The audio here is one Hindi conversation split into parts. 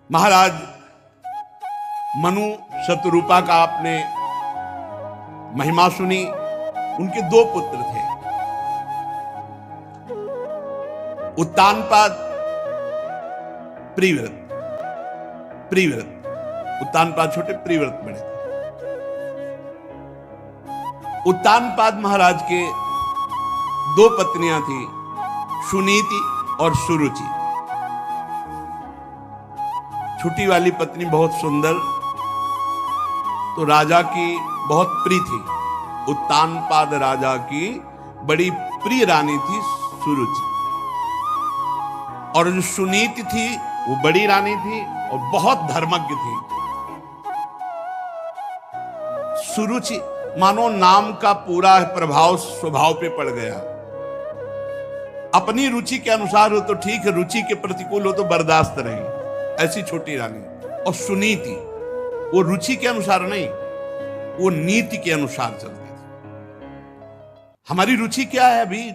महाराज मनु शतरूपा का आपने महिमा सुनी। उनके दो पुत्र थे, उत्तानपाद, प्रिव्रत। उत्तानपाद छोटे, प्रिव्रत बड़े थे। उत्तानपाद महाराज के दो पत्नियां थी, सुनीति और सुरुचि। छोटी वाली पत्नी बहुत सुंदर, तो राजा की बहुत प्रिय थी। उत्तानपाद राजा की बड़ी प्रिय रानी थी सुरुचि, और जो सुनीति थी वो बड़ी रानी थी और बहुत धर्मज्ञ थी। सुरुचि मानो नाम का पूरा प्रभाव स्वभाव पे पड़ गया। अपनी रुचि के अनुसार हो तो ठीक है, रुचि के प्रतिकूल हो तो बर्दाश्त रही, ऐसी छोटी रानी। और सुनीति वो रुचि के अनुसार नहीं, वो नीति के अनुसार चलती थी। हमारी रुचि क्या है? अभी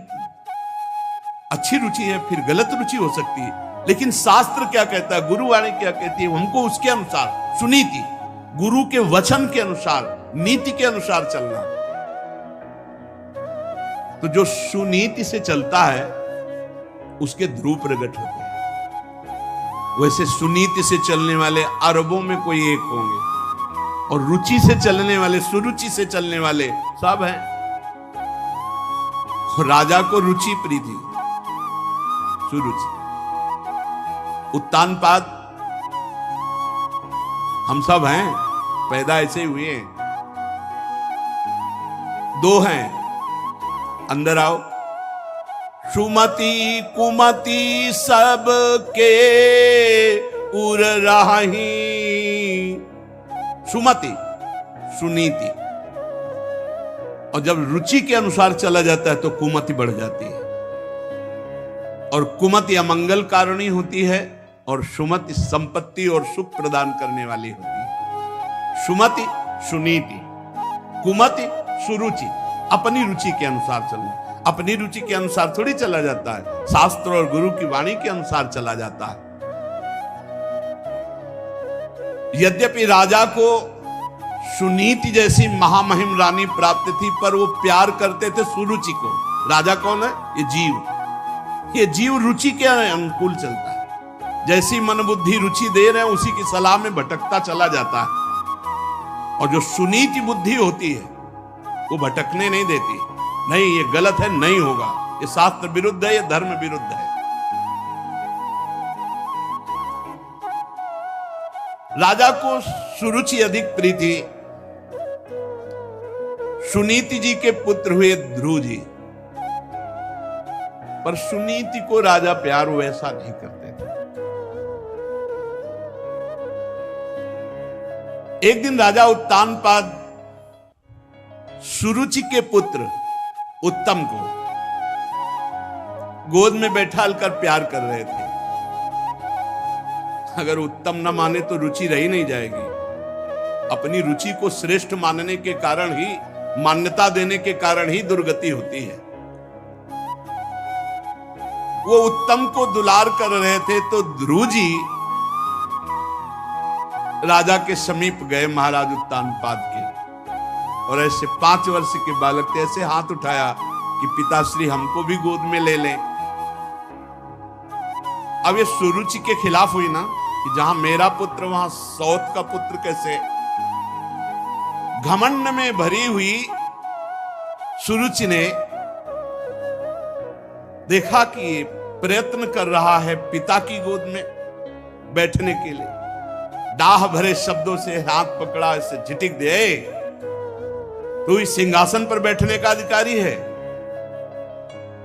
अच्छी रुचि है, फिर गलत रुचि हो सकती है, लेकिन शास्त्र क्या कहता है, गुरुवाणी क्या कहती है, हमको उसके अनुसार, सुनीति गुरु के वचन के अनुसार, नीति के अनुसार चलना। तो जो सुनीति से चलता है उसके ध्रुव प्रकट होते हैं। वैसे सुनीति से चलने वाले अरबों में कोई एक होंगे, और रुचि से चलने वाले, सुरुचि से चलने वाले सब हैं। राजा को रुचि प्रिय थी, सुरुचि। उत्तानपाद हम सब हैं, पैदा ऐसे ही हुए हैं। दो हैं, अंदर आओ। सुमति कुमति सब के उर राही। सुमति सुनीति, और जब रुचि के अनुसार चला जाता है तो कुमति बढ़ जाती है, और कुमति अमंगल कारणीय होती है, और सुमति संपत्ति और सुख प्रदान करने वाली होती है। सुमति सुनीति, कुमति सुरुचि। अपनी रुचि के अनुसार चलना। अपनी रुचि के अनुसार थोड़ी चला जाता है, शास्त्र और गुरु की वाणी के अनुसार चला जाता है। यद्यपि राजा को सुनीति जैसी महामहिम रानी प्राप्त थी, पर वो प्यार करते थे सुरुचि को। राजा कौन है? ये जीव। ये जीव रुचि के अनुकूल चलता है। जैसी मन बुद्धि रुचि दे रहे हैं उसी की सलाह में भटकता चला जाता है। और जो सुनीति बुद्धि होती है वो भटकने नहीं देती। नहीं, ये गलत है, नहीं होगा, ये शास्त्र विरुद्ध है, ये धर्म विरुद्ध है। राजा को सुरुचि अधिक प्रिय थी। सुनीति जी के पुत्र हुए ध्रुव जी, पर सुनीति को राजा प्यार वैसा नहीं करते थे। एक दिन राजा उत्तानपाद सुरुचि के पुत्र उत्तम को गोद में बैठा कर प्यार कर रहे थे। अगर उत्तम न माने तो रुचि रही नहीं जाएगी। अपनी रुचि को श्रेष्ठ मानने के कारण ही, मान्यता देने के कारण ही दुर्गति होती है। वो उत्तम को दुलार कर रहे थे, तो ध्रुव जी राजा के समीप गए, महाराज उत्तानपाद के, और ऐसे 5 वर्ष के बालक थे, ऐसे हाथ उठाया कि पिताश्री हमको भी गोद में ले लें। अब ये सुरुचि के खिलाफ हुई ना, कि जहां मेरा पुत्र वहां सौत का पुत्र कैसे। घमंड में भरी हुई सुरुचि ने देखा कि प्रयत्न कर रहा है पिता की गोद में बैठने के लिए। दाह भरे शब्दों से हाथ पकड़ा, ऐसे झिटिक दे, तू इस सिंहासन पर बैठने का अधिकारी है।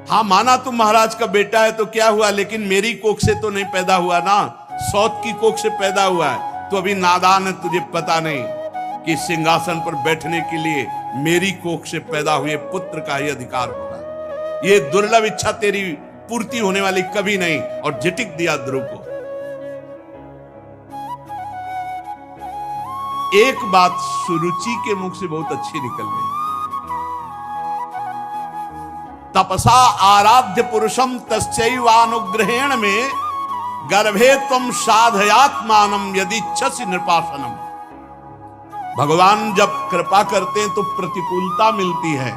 हाँ, माना तू महाराज का बेटा है तो क्या हुआ, लेकिन मेरी कोख से तो नहीं पैदा हुआ ना, सौत की कोख से पैदा हुआ है। तो अभी नादान है, तुझे पता नहीं कि सिंहासन पर बैठने के लिए मेरी कोख से पैदा हुए पुत्र का ही अधिकार होगा। ये दुर्लभ इच्छा तेरी पूर्ति होने वाली कभी नहीं। और झिटिक दिया ध्रुव को। एक बात सुरुचि के मुख से बहुत अच्छी निकल गई। तपसा आराध्य पुरुषम तस्यैवानुग्रहेण में गर्भे तुम साधयात्मानम यदि इच्छसि नृपासनम। भगवान जब कृपा करते हैं तो प्रतिकूलता मिलती है,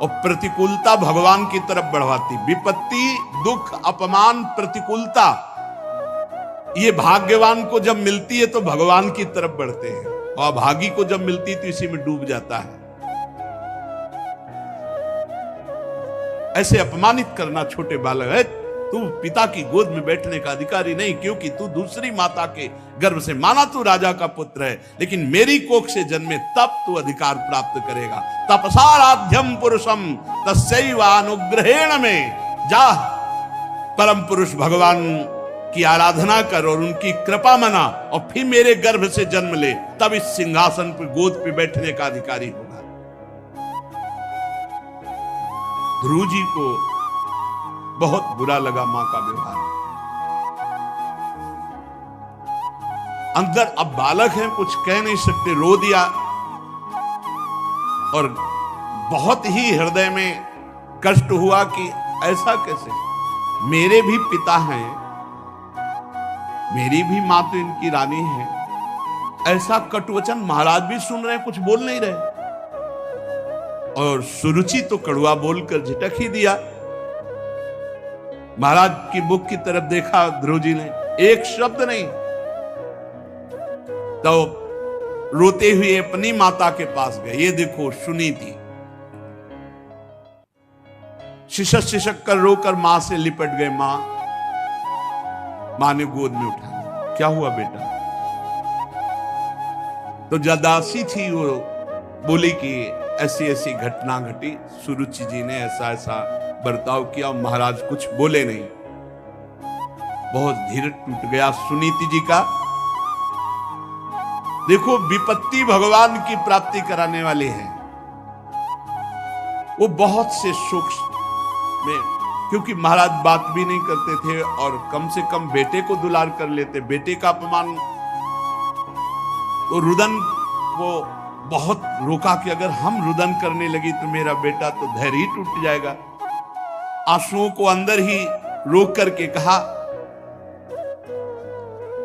और प्रतिकूलता भगवान की तरफ बढ़वाती। विपत्ति, दुख, अपमान, प्रतिकूलता, ये भाग्यवान को जब मिलती है तो भगवान की तरफ बढ़ते हैं, और अभागी को जब मिलती है तो इसी में डूब जाता है। ऐसे अपमानित करना छोटे बालक है, तू पिता की गोद में बैठने का अधिकारी नहीं, क्योंकि तू दूसरी माता के गर्भ से, माना तू राजा का पुत्र है, लेकिन मेरी कोख से जन्मे तब तू अधिकार प्राप्त करेगा। तपसाराध्यम पुरुषम तस्यैव अनुग्रहेण में। जा परम पुरुष भगवान की आराधना कर और उनकी कृपा मना, और फिर मेरे गर्भ से जन्म ले, तब इस सिंहासन पर गोद पे बैठने का अधिकारी होगा। ध्रुव जी को बहुत बुरा लगा मां का व्यवहार। अंदर अब बालक हैं, कुछ कह नहीं सकते, रो दिया, और बहुत ही हृदय में कष्ट हुआ कि ऐसा कैसे, मेरे भी पिता हैं, मेरी भी मां तो इनकी रानी है। ऐसा कटुवचन महाराज भी सुन रहे हैं, कुछ बोल नहीं रहे, और सुरुचि तो कड़वा बोलकर झिटक ही दिया। महाराज की मुख की तरफ देखा ध्रुव जी ने, एक शब्द नहीं। तो रोते हुए अपनी माता के पास गए। ये देखो सुनीति शिशक शिशक कर रोकर मां से लिपट गए। मां ने गोद में उठा लिया। क्या हुआ बेटा? तो जदासी थी वो बोली कि ऐसी ऐसी घटना घटी, सुरुचि जी ने ऐसा ऐसा बर्ताव किया। महाराज कुछ बोले नहीं। बहुत धीरज टूट गया सुनीति जी का। देखो विपत्ति भगवान की प्राप्ति कराने वाले हैं। वो बहुत से सूक्ष्म में, क्योंकि महाराज बात भी नहीं करते थे और कम से कम बेटे को दुलार कर लेते। बेटे का अपमान, तो रुदन को बहुत रोका कि अगर हम रुदन करने लगी तो मेरा बेटा तो धैर्य ही टूट जाएगा। आंसुओं को अंदर ही रोक करके कहा,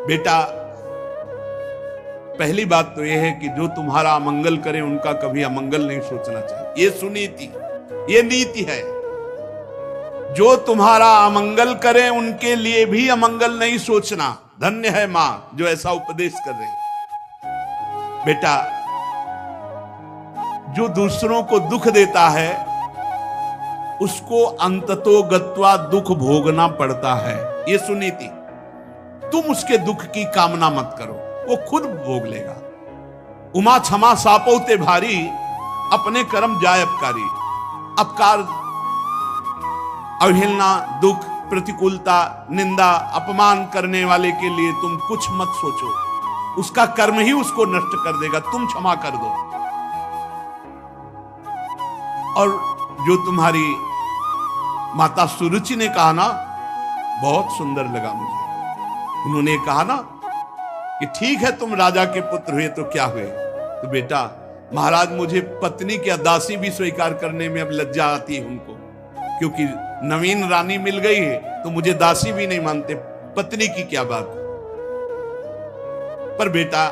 बेटा पहली बात तो यह है कि जो तुम्हारा अमंगल करे उनका कभी अमंगल नहीं सोचना चाहिए। ये सुनीति, ये नीति है। जो तुम्हारा अमंगल करे उनके लिए भी अमंगल नहीं सोचना। धन्य है मां जो ऐसा उपदेश कर रही है। बेटा जो दूसरों को दुख देता है उसको अंततो गत्वा दुख भोगना पड़ता है। ये सुनीति। तुम उसके दुख की कामना मत करो, वो खुद भोग लेगा। उमा क्षमा सापौते भारी, अपने कर्म जाय अपकारी। अपकार, अवहेलना, दुख, प्रतिकूलता, निंदा, अपमान करने वाले के लिए तुम कुछ मत सोचो। उसका कर्म ही उसको नष्ट कर देगा। तुम क्षमा कर दो। और जो तुम्हारी माता सुरुचि ने कहा ना, बहुत सुंदर लगा मुझे। उन्होंने कहा ना कि ठीक है तुम राजा के पुत्र हुए तो क्या हुए, तो बेटा महाराज मुझे पत्नी की दासी भी स्वीकार करने में अब लज्जा आती है उनको, क्योंकि नवीन रानी मिल गई है तो मुझे दासी भी नहीं मानते, पत्नी की क्या बात। पर बेटा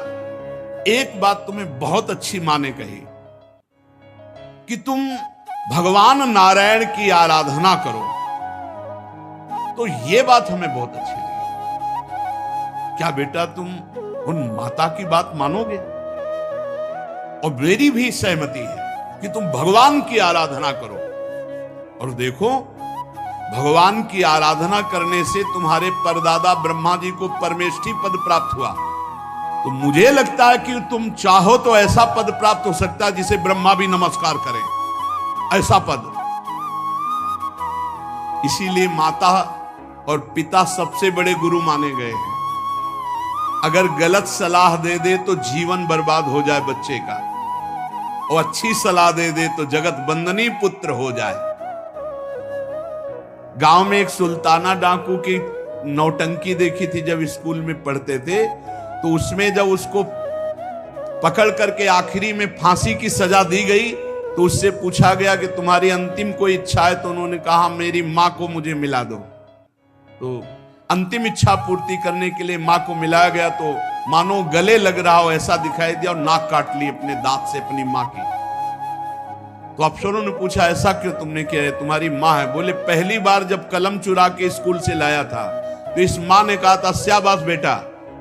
एक बात तुम्हें बहुत अच्छी मां ने कही कि तुम भगवान नारायण की आराधना करो। तो यह बात हमें बहुत अच्छी लगी। क्या बेटा तुम उन माता की बात मानोगे? और मेरी भी सहमति है कि तुम भगवान की आराधना करो। और देखो भगवान की आराधना करने से तुम्हारे परदादा ब्रह्मा जी को परमेष्ठी पद प्राप्त हुआ। तो मुझे लगता है कि तुम चाहो तो ऐसा पद प्राप्त हो सकता है जिसे ब्रह्मा भी नमस्कार करें, ऐसा पद। इसीलिए माता और पिता सबसे बड़े गुरु माने गए हैं। अगर गलत सलाह दे दे तो जीवन बर्बाद हो जाए बच्चे का, और अच्छी सलाह दे दे तो जगत बंदनी पुत्र हो जाए। गांव में एक सुल्ताना डाकू की नौटंकी देखी थी जब स्कूल में पढ़ते थे। तो उसमें जब उसको पकड़ करके आखिरी में फांसी की सजा दी गई तो उससे पूछा गया कि तुम्हारी अंतिम कोई इच्छा है? तो उन्होंने कहा मेरी मां को मुझे मिला दो। तो अंतिम इच्छा पूर्ति करने के लिए मां को मिलाया गया तो मानो गले लग रहा हो ऐसा दिखाई दिया और नाक काट ली अपने दांत से अपनी मां की। तो अफसरों ने पूछा ऐसा क्यों तुमने किया है, तुम्हारी मां है। बोले पहली बार जब कलम चुरा के स्कूल से लाया था तो इस मां ने कहा था शाबाश बेटा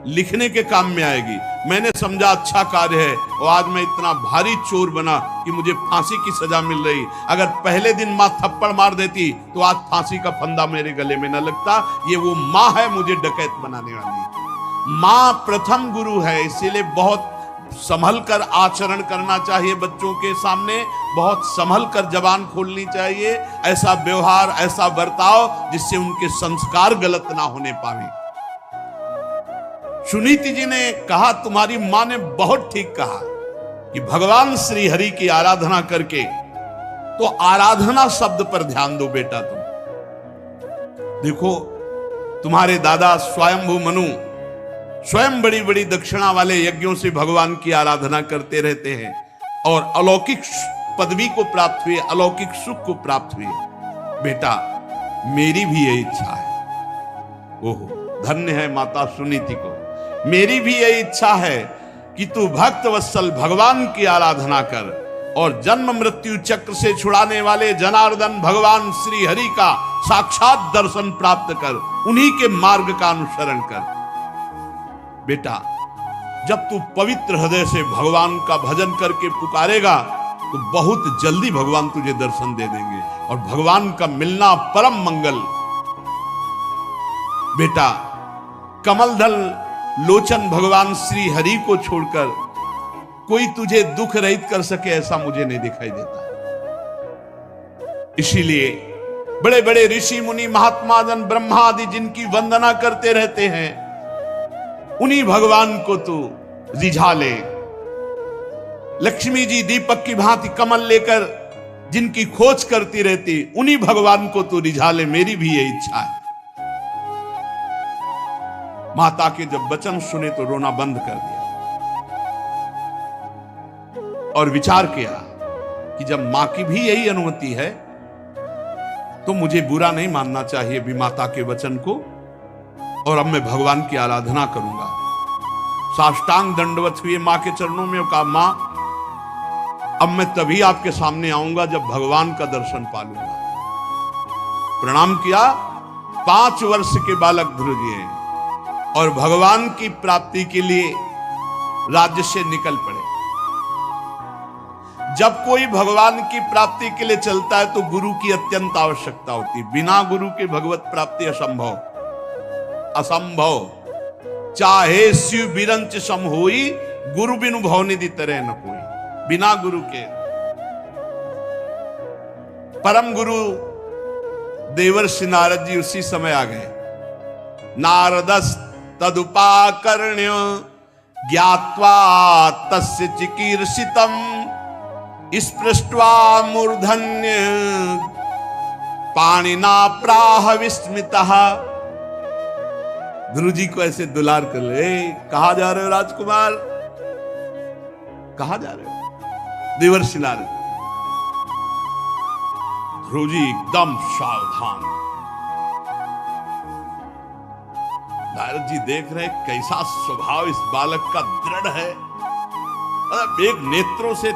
लिखने के काम में आएगी। मैंने समझा अच्छा कार्य है और आज मैं इतना भारी चोर बना कि मुझे फांसी की सजा मिल रही। अगर पहले दिन मां थप्पड़ मार देती तो आज फांसी का फंदा मेरे गले में न लगता। ये वो मां है मुझे डकैत बनाने वाली। मां प्रथम गुरु है, इसीलिए बहुत संभल कर आचरण करना चाहिए बच्चों के सामने, बहुत संभल कर जबान खोलनी चाहिए, ऐसा व्यवहार ऐसा बर्ताव जिससे उनके संस्कार गलत ना होने पाए। सुनीति जी ने कहा तुम्हारी मां ने बहुत ठीक कहा कि भगवान श्री हरि की आराधना करके, तो आराधना शब्द पर ध्यान दो बेटा। तुम देखो तुम्हारे दादा स्वयंभू मनु स्वयं बड़ी बड़ी दक्षिणा वाले यज्ञों से भगवान की आराधना करते रहते हैं और अलौकिक पदवी को प्राप्त हुए, अलौकिक सुख को प्राप्त हुए। बेटा मेरी भी यही इच्छा है। ओहो धन्य है माता सुनीति को। मेरी भी यही इच्छा है कि तू भक्त वत्सल भगवान की आराधना कर और जन्म मृत्यु चक्र से छुड़ाने वाले जनार्दन भगवान श्री हरि का साक्षात दर्शन प्राप्त कर, उन्हीं के मार्ग का अनुसरण कर। बेटा जब तू पवित्र हृदय से भगवान का भजन करके पुकारेगा तो बहुत जल्दी भगवान तुझे दर्शन दे देंगे और भगवान का मिलना परम मंगल। बेटा कमलदल लोचन भगवान श्री हरि को छोड़कर कोई तुझे दुख रहित कर सके ऐसा मुझे नहीं दिखाई देता। इसीलिए बड़े बड़े ऋषि मुनि महात्मा जन ब्रह्मा आदि जिनकी वंदना करते रहते हैं, उन्हीं भगवान को तू रिझा ले। लक्ष्मी जी दीपक की भांति कमल लेकर जिनकी खोज करती रहती, उन्हीं भगवान को तू रिझा ले। मेरी भी यही इच्छा है। माता के जब वचन सुने तो रोना बंद कर दिया और विचार किया कि जब मां की भी यही अनुमति है तो मुझे बुरा नहीं मानना चाहिए भी माता के वचन को, और अब मैं भगवान की आराधना करूंगा। साष्टांग दंडवत हुए मां के चरणों में, कहा मां अब मैं तभी आपके सामने आऊंगा जब भगवान का दर्शन पालूंगा। प्रणाम किया। 5 वर्ष के बालक ध्रुव जी हैं और भगवान की प्राप्ति के लिए राज्य से निकल पड़े। जब कोई भगवान की प्राप्ति के लिए चलता है तो गुरु की अत्यंत आवश्यकता होती है। बिना गुरु के भगवत प्राप्ति असंभव, असंभव। चाहे शिव बिरंच सम होई, गुरु बिनु भवनिधि तरह न कोई। बिना गुरु के परम गुरु देवर्षि नारद जी उसी समय आ गए। नारदस तदुपाकर्ण्य ज्ञात्वा तस्य चिकीर्षितम् स्पृष्ट्वा मूर्धन्य पाणिना प्राह विस्मितः। ध्रुव जी को ऐसे दुलार कर ले, कहा जा रहे हो राजकुमार, कहा जा रहे हो? देवर्षि नारद। ध्रुव जी एकदम सावधान। नारद जी देख रहे कैसा स्वभाव इस बालक का दृढ़ है, एक नेत्रों से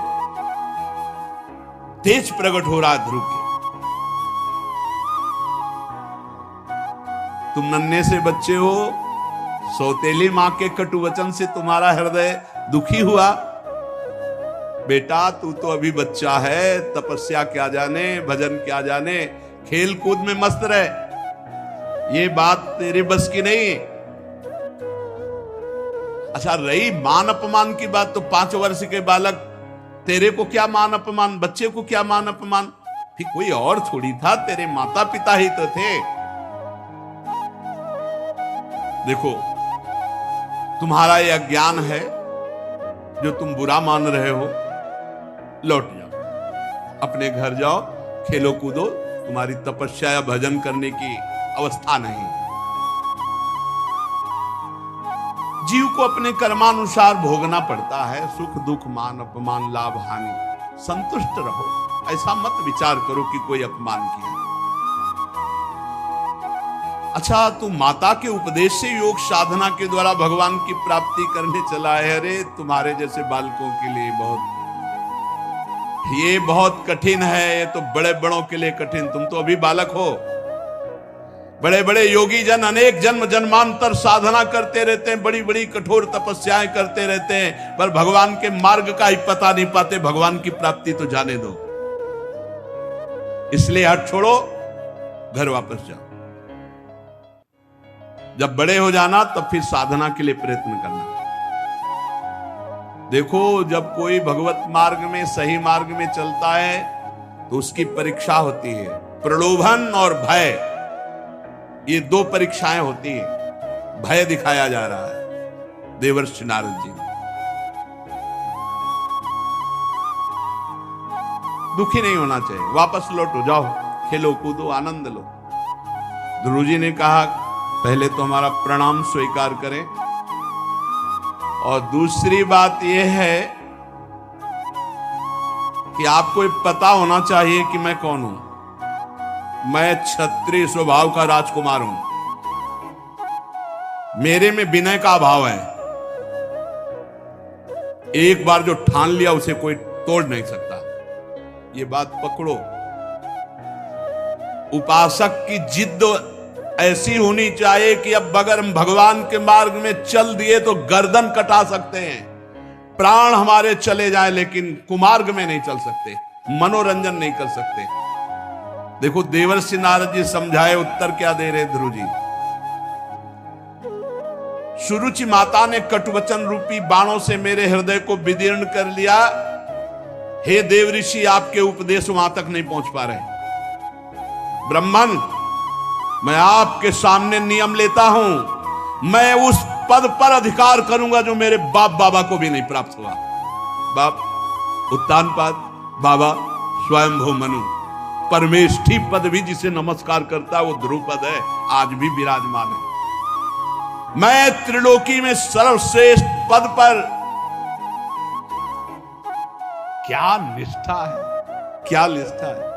तेज प्रकट हो रहा है ध्रुव के। तुम नन्हे से बच्चे हो, सौतेली मां के कटु वचन से तुम्हारा हृदय दुखी हुआ। बेटा तू तो अभी बच्चा है, तपस्या क्या जाने, भजन क्या जाने, खेल कूद में मस्त रहे, ये बात तेरे बस की नहीं। अच्छा रही मान अपमान की बात, तो 5 वर्ष के बालक, तेरे को क्या मान अपमान, बच्चे को क्या मान अपमान, फिर कोई और थोड़ी था, तेरे माता पिता ही तो थे। देखो तुम्हारा यह ज्ञान है जो तुम बुरा मान रहे हो, लौट जाओ, अपने घर जाओ, खेलो कूदो, तुम्हारी तपस्या या भजन करने की अवस्था नहीं। जीव को अपने कर्मानुसार भोगना पड़ता है, सुख दुख मान अपमान लाभ हानि, संतुष्ट रहो। ऐसा मत विचार करो कि कोई अपमान किया। अच्छा, तू माता के उपदेश से योग साधना के द्वारा भगवान की प्राप्ति करने चला है। अरे तुम्हारे जैसे बालकों के लिए ये बहुत कठिन है। ये तो बड़े बड़ों के लिए कठिन, तुम तो अभी बालक हो। बड़े बड़े योगी जन अनेक जन्म जन्मांतर साधना करते रहते हैं, बड़ी बड़ी कठोर तपस्याएं करते रहते हैं, पर भगवान के मार्ग का ही पता नहीं पाते। भगवान की प्राप्ति तो जाने दो। इसलिए हट छोड़ो, घर वापस जाओ। जब बड़े हो जाना तब फिर साधना के लिए प्रयत्न करना। देखो, जब कोई भगवत मार्ग में, सही मार्ग में चलता है तो उसकी परीक्षा होती है। प्रलोभन और भय, ये दो परीक्षाएं होती हैं। भय दिखाया जा रहा है देवर्षि नारद जी ने। दुखी नहीं होना चाहिए, वापस लौटो, जाओ, खेलो कूदो, आनंद लो। ध्रुव जी ने कहा पहले तो हमारा प्रणाम स्वीकार करें, और दूसरी बात यह है कि आपको पता होना चाहिए कि मैं कौन हूं। मैं क्षत्रिय स्वभाव का राजकुमार हूं। मेरे में विनय का अभाव है। एक बार जो ठान लिया उसे कोई तोड़ नहीं सकता। ये बात पकड़ो। उपासक की जिद ऐसी होनी चाहिए कि अब अगर हम भगवान के मार्ग में चल दिए तो गर्दन कटा सकते हैं, प्राण हमारे चले जाए, लेकिन कुमार्ग में नहीं चल सकते, मनोरंजन नहीं कर सकते। देखो देवर्षि नारद जी समझाए, उत्तर क्या दे रहे ध्रुव जी। सुरुचि माता ने कटुवचन रूपी बाणों से मेरे हृदय को विदीर्ण कर लिया। हे देवऋषि, आपके उपदेश वहां तक नहीं पहुंच पा रहे। ब्राह्मण, मैं आपके सामने नियम लेता हूं, मैं उस पद पर अधिकार करूंगा जो मेरे बाप बाबा को भी नहीं प्राप्त हुआ। बाप उत्तानपाद, बाबा स्वयंभू मनु, परमेष्ठी पद भी जिसे नमस्कार करता वो ध्रुव पद है, आज भी विराजमान है। मैं त्रिलोकी में सर्वश्रेष्ठ पद पर, क्या निष्ठा है, क्या निष्ठा है।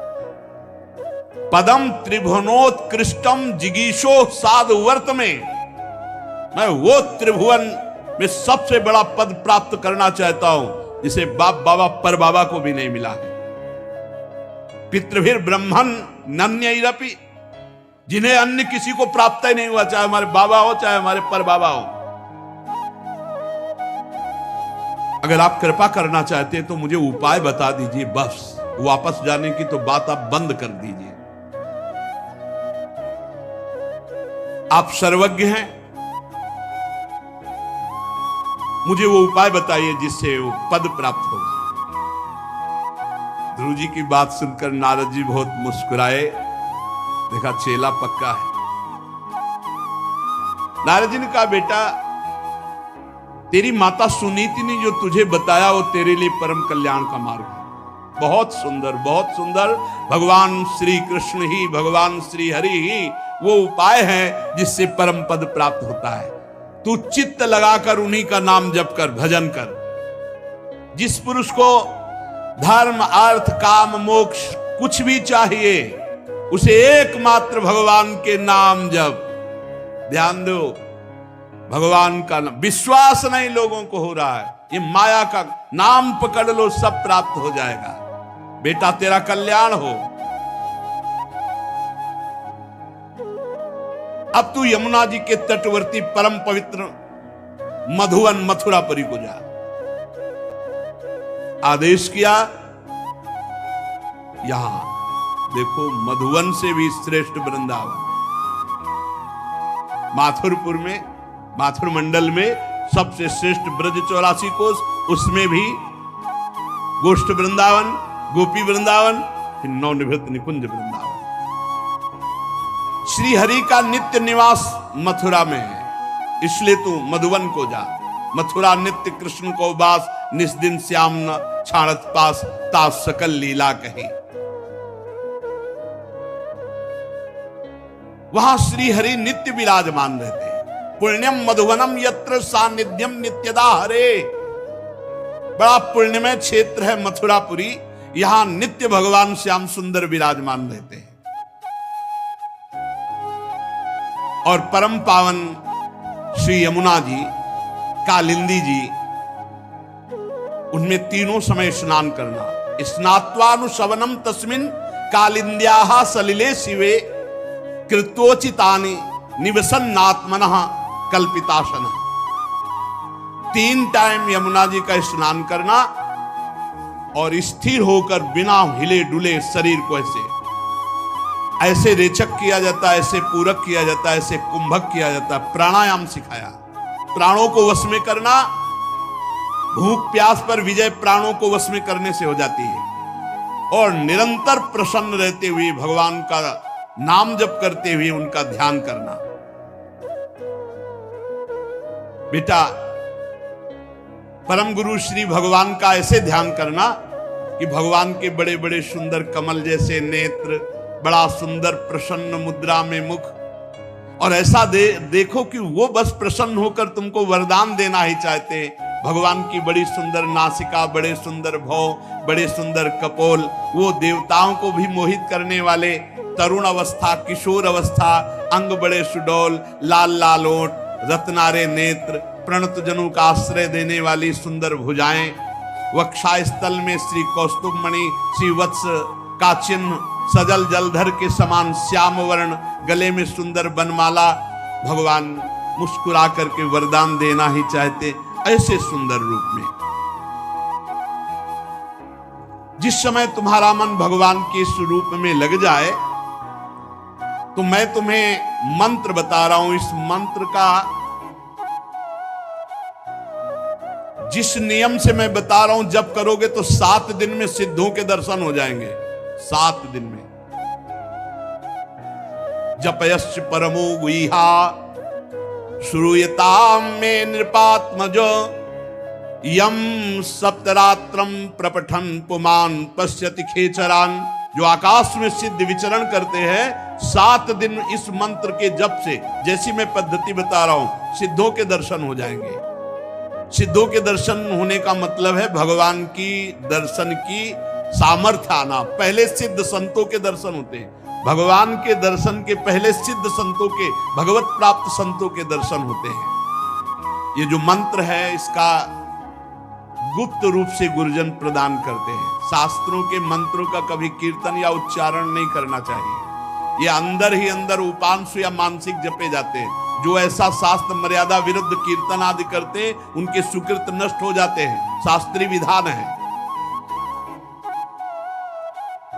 पदम त्रिभुवनोत्कृष्टम जिगीषो साधुवर्त में, मैं वो त्रिभुवन में सबसे बड़ा पद प्राप्त करना चाहता हूं जिसे बाप बाबा पर बाबा को भी नहीं मिला है। पितृभिर ब्रह्मन नन्यैरपि, जिन्हें अन्य किसी को प्राप्त ही नहीं हुआ, चाहे हमारे बाबा हो चाहे हमारे पर बाबा हो। अगर आप कृपा करना चाहते हैं तो मुझे उपाय बता दीजिए, बस वापस जाने की तो बात आप बंद कर दीजिए। आप सर्वज्ञ हैं, मुझे वो उपाय बताइए जिससे वो पद प्राप्त होगा। ध्रुव जी की बात सुनकर नारद जी बहुत मुस्कुराए। देखा चेला पक्का है। नारद जी ने कहा, बेटा तेरी माता सुनीति ने जो तुझे बताया वो तेरे लिए परम कल्याण का मार्ग है। बहुत सुंदर, बहुत सुंदर। भगवान श्री कृष्ण ही, भगवान श्री हरि ही वो उपाय है जिससे परम पद प्राप्त होता है। तू चित्त लगाकर उन्हीं का नाम जप कर, भजन कर। जिस पुरुष को धर्म अर्थ काम मोक्ष कुछ भी चाहिए, उसे एकमात्र भगवान के नाम जप। ध्यान दो, भगवान का नाम। विश्वास नहीं लोगों को हो रहा है, ये माया का नाम पकड़ लो, सब प्राप्त हो जाएगा। बेटा तेरा कल्याण हो। अब तू यमुना जी के तटवर्ती परम पवित्र मधुवन मथुरापुरी को जा। आदेश किया। यहां देखो, मधुवन से भी श्रेष्ठ वृंदावन। माथुरपुर में, माथुर मंडल में सबसे श्रेष्ठ ब्रज 84 कोस, उसमें भी गोष्ठ वृंदावन, गोपी वृंदावन, फिर नवनिवृत्त निकुंज वृंदावन। श्री हरि का नित्य निवास मथुरा में है, इसलिए तू मधुवन को जा। मथुरा नित्य कृष्ण को वास, निस्दिन श्याम न छाणत पास, तास सकल लीला कही। वहां श्री हरि नित्य विराजमान रहते हैं। पुण्यम मधुवनम यत्र सानिध्यम नित्यदा हरे। बड़ा पुण्यमय क्षेत्र है मथुरापुरी, यहां नित्य भगवान श्याम सुंदर विराजमान रहते हैं। और परम पावन श्री यमुना जी, कालिंदी जी, उनमें तीनों समय स्नान करना। स्नात्वानुशवनम तस्मिन् कालिंद्याः सलिले शिवे कृत्वोचितानि निवसन्नात्मनः कल्पिताशनः। 3 टाइम यमुना जी का स्नान करना और स्थिर होकर बिना हिले डुले शरीर को ऐसे रेचक किया जाता है, ऐसे पूरक किया जाता है, ऐसे कुंभक किया जाता है। प्राणायाम सिखाया, प्राणों को वश में करना। भूख प्यास पर विजय प्राणों को वश में करने से हो जाती है। और निरंतर प्रसन्न रहते हुए भगवान का नाम जप करते हुए उनका ध्यान करना। बेटा, परम गुरु श्री भगवान का ऐसे ध्यान करना कि भगवान के बड़े बड़े सुंदर कमल जैसे नेत्र, बड़ा सुंदर प्रसन्न मुद्रा में मुख, और ऐसा देखो कि वो बस प्रसन्न होकर तुमको वरदान देना ही चाहते हैं। भगवान की बड़ी सुंदर नासिका, बड़े सुंदर भौं, बड़े सुंदर कपोल, वो देवताओं को भी मोहित करने वाले, तरुण अवस्था, किशोर अवस्था, अंग बड़े सुडौल, लाल लाल ओठ, रत्नारे नेत्र, प्रणत जनों का आश्रय देने वाली सुंदर भुजाएं, वक्षास्थल में श्री कौस्तुभ मणि, श्री वत्स का चिन्ह, सजल जलधर के समान श्याम वर्ण, गले में सुंदर बनमाला। भगवान मुस्कुरा करके वरदान देना ही चाहते, ऐसे सुंदर रूप में। जिस समय तुम्हारा मन भगवान के स्वरूप में लग जाए, तो मैं तुम्हें मंत्र बता रहा हूं। इस मंत्र का जिस नियम से मैं बता रहा हूं, जब करोगे तो 7 दिन में सिद्धों के दर्शन हो जाएंगे। 7 दिन में। जपयश्च परमो गुहा श्रूयताम में नृपात्मजो यम सप्तरात्रम प्रपठन पुमान पश्यति खेचरान। जो आकाश में सिद्ध विचरण करते हैं, 7 दिन इस मंत्र के जप से, जैसी मैं पद्धति बता रहा हूं, सिद्धों के दर्शन हो जाएंगे। सिद्धों के दर्शन होने का मतलब है भगवान की दर्शन की सामर्थ्य आना। पहले सिद्ध संतों के दर्शन होते हैं। भगवान के दर्शन के पहले सिद्ध संतों के, भगवत प्राप्त संतों के दर्शन होते हैं। ये जो मंत्र है, इसका गुप्त रूप से गुरुजन प्रदान करते हैं। शास्त्रों के मंत्रों का कभी कीर्तन या उच्चारण नहीं करना चाहिए। ये अंदर ही अंदर उपांशु या मानसिक जपे जाते हैं। जो ऐसा शास्त्र मर्यादा विरुद्ध कीर्तन आदि करते, उनके सुकृत नष्ट हो जाते हैं। शास्त्रीय विधान है।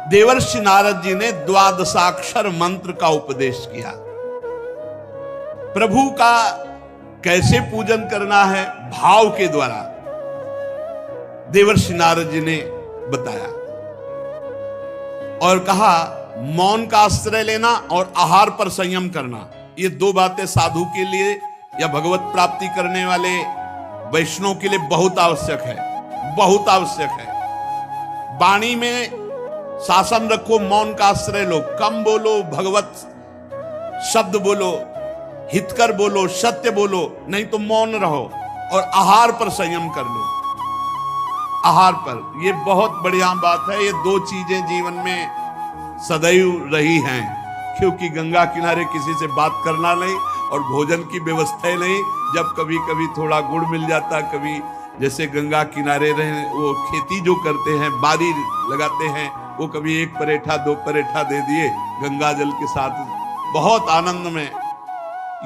देवर्षि नारद जी ने 12 मंत्र का उपदेश किया। प्रभु का कैसे पूजन करना है, भाव के द्वारा देवर्षि नारद जी ने बताया और कहा, मौन का आश्रय लेना और आहार पर संयम करना। ये 2 बातें साधु के लिए या भगवत प्राप्ति करने वाले वैष्णव के लिए बहुत आवश्यक है, बहुत आवश्यक है। वाणी में शासन रखो, मौन का आश्रय लो, कम बोलो, भगवत शब्द बोलो, हितकर बोलो, सत्य बोलो, नहीं तो मौन रहो। और आहार पर संयम कर लो। आहार पर, ये बहुत बढ़िया बात है। ये 2 चीजें जीवन में सदैव रही हैं, क्योंकि गंगा किनारे किसी से बात करना नहीं और भोजन की व्यवस्था नहीं। जब कभी कभी थोड़ा गुड़ मिल जाता, कभी जैसे गंगा किनारे रहे, वो खेती जो करते हैं, बारी लगाते हैं, वो कभी 1 परेठा 2 परेठा दे दिए गंगा जल के साथ, बहुत आनंद में।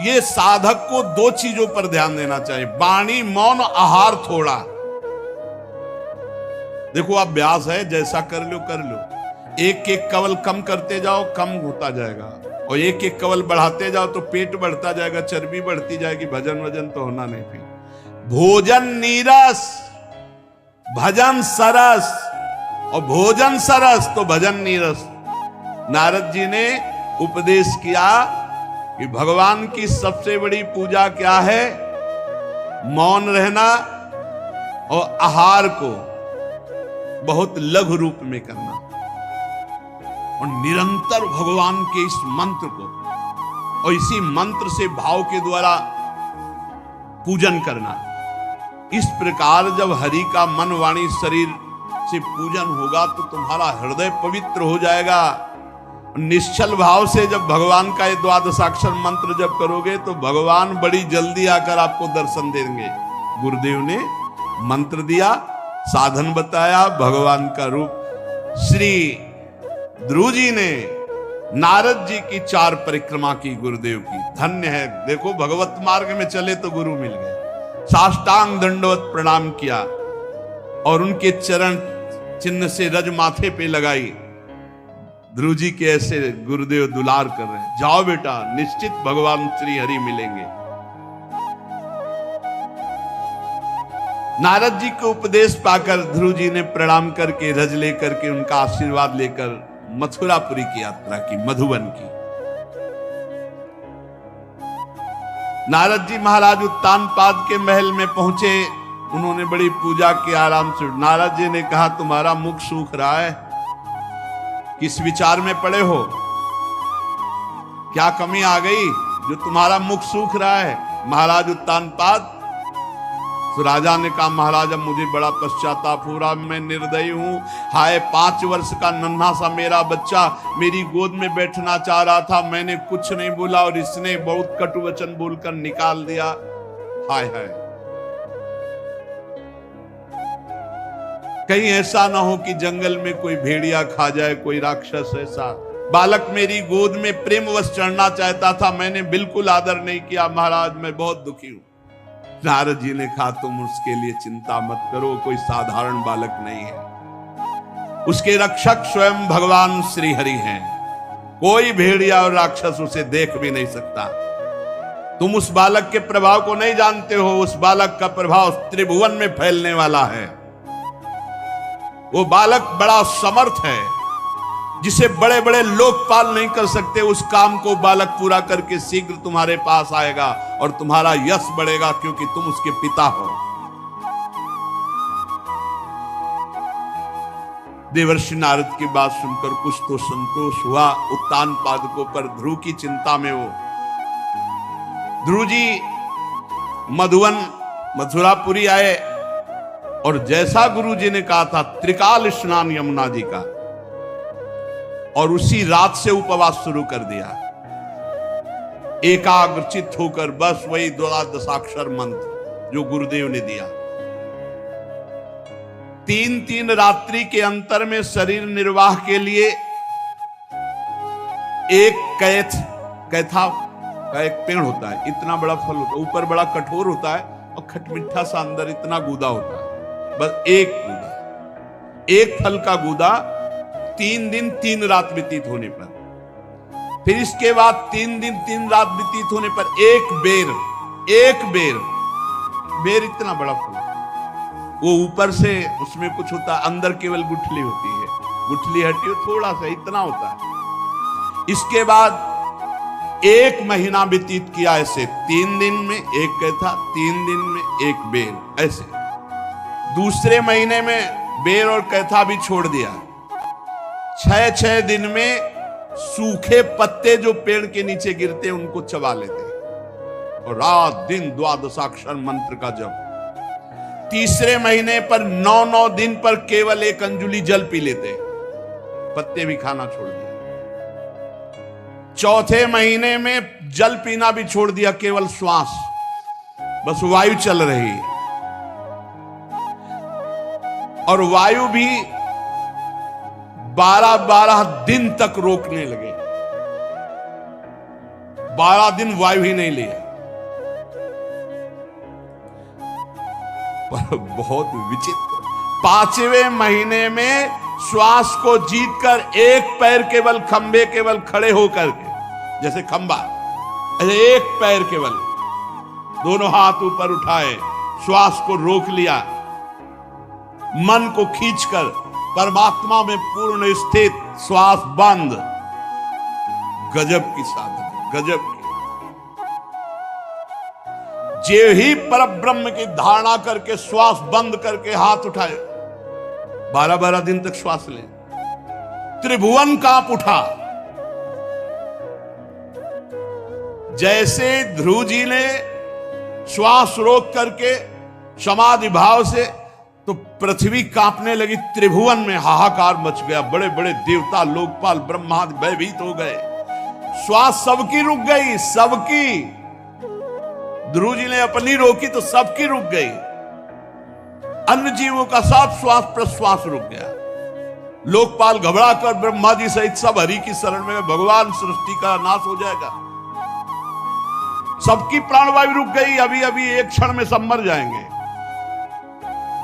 ये साधक को 2 चीजों पर ध्यान देना चाहिए, वाणी, मौन, आहार थोड़ा। देखो अभ्यास है, जैसा कर लो कर लो। एक एक कवल कम करते जाओ, कम होता जाएगा, और एक एक कवल बढ़ाते जाओ तो पेट बढ़ता जाएगा, चर्बी बढ़ती जाएगी, भजन वजन तो होना नहीं। फिर भोजन नीरस, भजन सरस, और भोजन सरस तो भजन नीरस। नारद जी ने उपदेश किया कि भगवान की सबसे बड़ी पूजा क्या है, मौन रहना और आहार को बहुत लघु रूप में करना, और निरंतर भगवान के इस मंत्र को और इसी मंत्र से भाव के द्वारा पूजन करना। इस प्रकार जब हरि का मन वाणी शरीर से पूजन होगा तो तुम्हारा हृदय पवित्र हो जाएगा। निश्चल भाव से जब भगवान का ये द्वादशाक्षर मंत्र जब करोगे तो भगवान बड़ी जल्दी आकर आपको दर्शन देंगे। गुरुदेव ने मंत्र दिया, साधन बताया, भगवान का रूप। श्री ध्रुव जी ने नारद जी की 4 परिक्रमा की गुरुदेव की। धन्य है, देखो भगवत मार्ग में चले तो गुरु मिल गए। साष्टांग दंडवत प्रणाम किया और उनके चरण चिन्ह से रज माथे पे लगाई। ध्रुव जी के ऐसे गुरुदेव दुलार कर रहे हैं, जाओ बेटा, निश्चित भगवान श्री हरि मिलेंगे। नारद जी को उपदेश पाकर ध्रुव जी ने प्रणाम करके रज लेकर के उनका आशीर्वाद लेकर मथुरापुरी की यात्रा की, मधुबन की। नारद जी महाराज उत्तानपाद के महल में पहुंचे। उन्होंने बड़ी पूजा की, आराम से। नारद जी ने कहा, तुम्हारा मुख सूख रहा है, किस विचार में पड़े हो? क्या कमी आ गई जो तुम्हारा मुख सूख रहा है? महाराज उत्तानपाद। तो राजा ने कहा, महाराज अब मुझे बड़ा पश्चाताप हो रहा, मैं निर्दयी हूं। हाय, 5 वर्ष का नन्हा सा मेरा बच्चा मेरी गोद में बैठना चाह रहा था, मैंने कुछ नहीं बोला और इसने बहुत कटु वचन बोलकर निकाल दिया। हाय हाय, कहीं ऐसा ना हो कि जंगल में कोई भेड़िया खा जाए, कोई राक्षस ऐसा। बालक मेरी गोद में प्रेमवश चढ़ना चाहता था, मैंने बिल्कुल आदर नहीं किया। महाराज मैं बहुत दुखी हूं। नारद जी ने कहा, तुम उसके लिए चिंता मत करो, कोई साधारण बालक नहीं है। उसके रक्षक स्वयं भगवान श्री हरि हैं। कोई भेड़िया और राक्षस उसे देख भी नहीं सकता। तुम उस बालक के प्रभाव को नहीं जानते हो। उस बालक का प्रभाव त्रिभुवन में फैलने वाला है। वो बालक बड़ा समर्थ है, जिसे बड़े बड़े लोकपाल नहीं कर सकते। उस काम को बालक पूरा करके शीघ्र तुम्हारे पास आएगा और तुम्हारा यश बढ़ेगा, क्योंकि तुम उसके पिता हो। देवर्षि नारद की बात सुनकर कुछ तो संतोष हुआ उत्तानपाद को, पर ध्रुव की चिंता में वो ध्रुव जी मधुवन मथुरापुरी आए और जैसा गुरु जी ने कहा था, त्रिकाल स्नान यमुना जी का, और उसी रात से उपवास शुरू कर दिया। एकाग्रचित होकर बस वही द्वादशाक्षर मंत्र जो गुरुदेव ने दिया। 3 रात्रि के अंतर में शरीर निर्वाह के लिए एक कैथा का एक पेड़ होता है, इतना बड़ा फल होता है, ऊपर बड़ा कठोर होता है और खटमिठा सा अंदर इतना गूदा होता है। बस एक फल का गूदा 3 दिन 3 रात व्यतीत होने पर, फिर इसके बाद 3 दिन 3 रात व्यतीत होने पर एक बेर इतना बड़ा फल, वो ऊपर से उसमें कुछ होता है, अंदर केवल गुठली होती है, गुठली हटी हो थोड़ा सा, इतना होता है। इसके बाद 1 महीना व्यतीत किया ऐसे, 3 दिन में एक कैथा, 3 दिन में एक बेर, ऐसे। दूसरे महीने में बेर और कैथा भी छोड़ दिया। 6 दिन में सूखे पत्ते जो पेड़ के नीचे गिरते उनको चबा लेते और रात दिन द्वादशाक्षर मंत्र का जप। तीसरे महीने पर 9 दिन पर केवल 1 अंजुली जल पी लेते, पत्ते भी खाना छोड़ दिया। चौथे महीने में जल पीना भी छोड़ दिया, केवल श्वास, बस वायु चल रही है। और वायु भी 12 दिन तक रोकने लगे। 12 दिन वायु ही नहीं लिया। पर बहुत विचित्र, 5वें महीने में श्वास को जीतकर एक पैर केवल खंबे केवल खड़े होकर के, जैसे खंबा, एक पैर केवल, दोनों हाथ ऊपर उठाए, श्वास को रोक लिया, मन को खींचकर परमात्मा में पूर्ण स्थित, श्वास बंद। गजब की साधना, गजब की। जे ही परब्रह्म की धारणा करके श्वास बंद करके हाथ उठाए, 12 दिन तक श्वास ले, त्रिभुवन कांप उठा। जैसे ध्रुव जी ने श्वास रोक करके समाधि भाव से तो पृथ्वी कांपने लगी, त्रिभुवन में हाहाकार मच गया, बड़े बड़े देवता लोकपाल ब्रह्मादि भयभीत हो गए, श्वास सबकी रुक गई, सबकी। ध्रुव जी ने अपनी रोकी तो सबकी रुक गई, अन्य जीवों का सब श्वास प्रश्वास रुक गया। लोकपाल घबरा कर ब्रह्मा जी सहित सब हरि की शरण में, भगवान सृष्टि का नाश हो जाएगा, सबकी प्राणवायु रुक गई, अभी अभी एक क्षण में सब मर जाएंगे,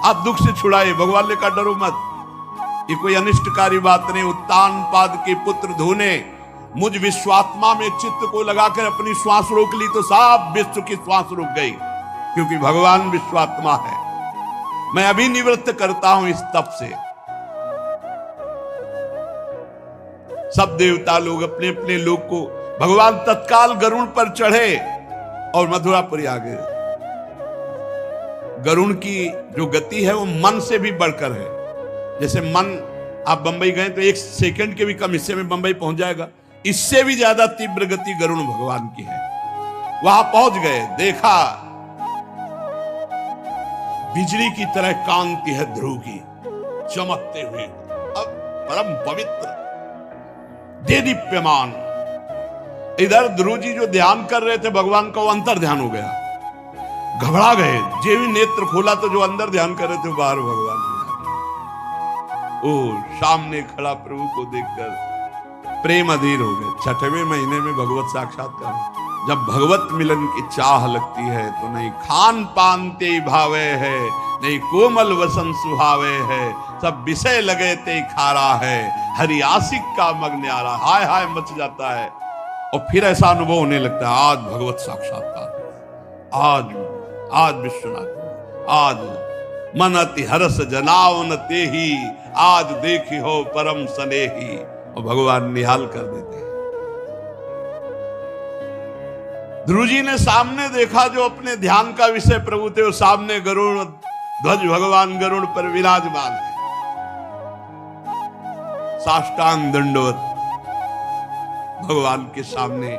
आप दुख से छुड़ाए। भगवान ने कहा डरो मत, ये कोई अनिष्टकारी बात नहीं। उत्तान पाद के पुत्र धोने मुझ विश्वात्मा में चित्त को लगाकर अपनी श्वास रोक ली तो सब विश्व की श्वास रुक गई, क्योंकि भगवान विश्वात्मा है। मैं अभी निवृत्त करता हूं इस तप से। सब देवता लोग अपने अपने लोग को, भगवान तत्काल गरुड़ पर चढ़े और मथुरापुरी आ गए। गरुड़ की जो गति है वो मन से भी बढ़कर है। जैसे मन, आप बंबई गए तो एक सेकंड के भी कम हिस्से में बंबई पहुंच जाएगा, इससे भी ज्यादा तीव्र गति गरुड़ भगवान की है। वहां पहुंच गए, देखा बिजली की तरह कांति है ध्रुव की, चमकते हुए, अब परम पवित्र देदीप्यमान। इधर ध्रुव जी जो ध्यान कर रहे थे भगवान का, वो अंतर ध्यान हो गया, घबरा गए। जे भी नेत्र खोला तो जो अंदर ध्यान कर रहे थे बाहर भगवान। ओ सामने खड़ा प्रभु को देखकर प्रेम अधीर हो गए। छठवें महीने में भगवत साक्षात्कार। जब भगवत मिलन की चाह लगती है तो नहीं खान पान ते भावे है, नहीं कोमल वसन सुहावे है, सब विषय लगे ते खारा है, हरि आशिक का मग न्यारा। हाय हाय मच जाता है और फिर ऐसा अनुभव होने लगता है, आज भगवत साक्षात्कार, आज विश्वनाथ, आज मन अति हरस जनावन ते ही, आज देखी हो परम स्नेही। और भगवान निहाल कर देते हैं। ध्रुव जी ने सामने देखा जो अपने ध्यान का विषय प्रभु थे, वो सामने गरुड़ ध्वज भगवान गरुड़ पर विराजमान है, साष्टांग दंडवत भगवान के सामने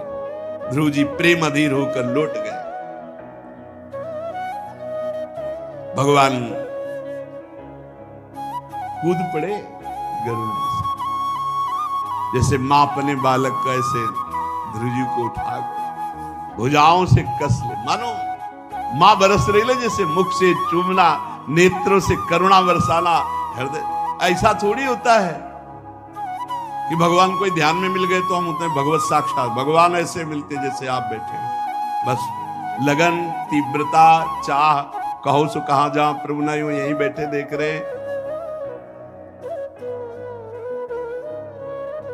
ध्रुव जी प्रेम अधीर होकर लौट गए। भगवान कूद पड़े गरुड़ से, जैसे मां अपने बालक का ऐसे ध्रुव जी को उठा भुजाओं से कस ले, मानो मां बरस रही ले, जैसे मुख से चूमना, नेत्रों से करुणा बरसाना, हृदय। ऐसा थोड़ी होता है कि भगवान कोई ध्यान में मिल गए तो हम उतने भगवत साक्षात। भगवान ऐसे मिलते जैसे आप बैठे हैं, बस लगन, तीव्रता, चाह, कहो सो कहां जहां प्रभु नहीं हो, यहीं बैठे देख रहे।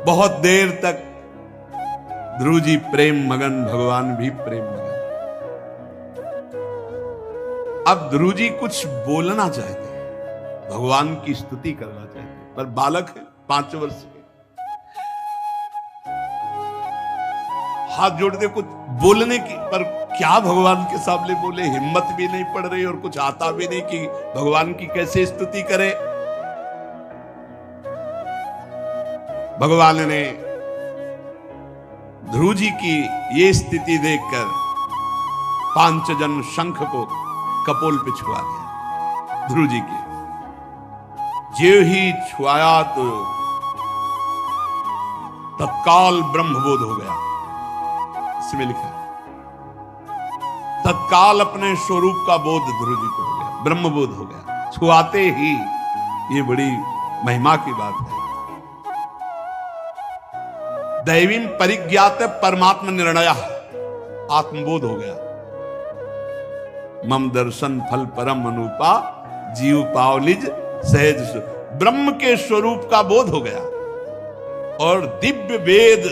बहुत देर तक ध्रुव जी प्रेम मगन, भगवान भी प्रेम मगन। अब ध्रुव जी कुछ बोलना चाहते हैं, भगवान की स्तुति करना चाहते हैं, पर बालक है 5 वर्ष के, हाथ जोड़ते कुछ बोलने की, पर क्या भगवान के सामने बोले, हिम्मत भी नहीं पड़ रही और कुछ आता भी नहीं कि भगवान की कैसे स्तुति करे। भगवान ने ध्रुव जी की ये स्थिति देखकर पांचजन शंख को कपोल पे छुआ दिया। ध्रुव जी की जो ही छुआया तो तत्काल ब्रह्मबोध हो गया। इसमें लिखा तत्काल अपने स्वरूप का बोध ध्रुव जी को हो गया, ब्रह्मबोध हो गया छुआते ही। ये बड़ी महिमा की बात है। दैवीं परिज्ञात परमात्मा निर्णय, आत्मबोध हो गया। मम दर्शन फल परम अनुपा, जीव पावलिज सहज सु। ब्रह्म के स्वरूप का बोध हो गया और दिव्य वेद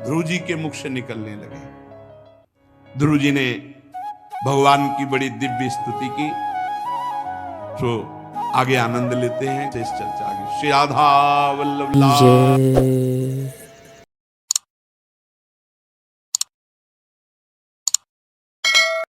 ध्रुव जी के मुख से निकलने लगे। ध्रुव जी ने भगवान की बड़ी दिव्य स्तुति की। तो आगे आनंद लेते हैं इस चर्चा आगे। श्री राधा वल्लभ।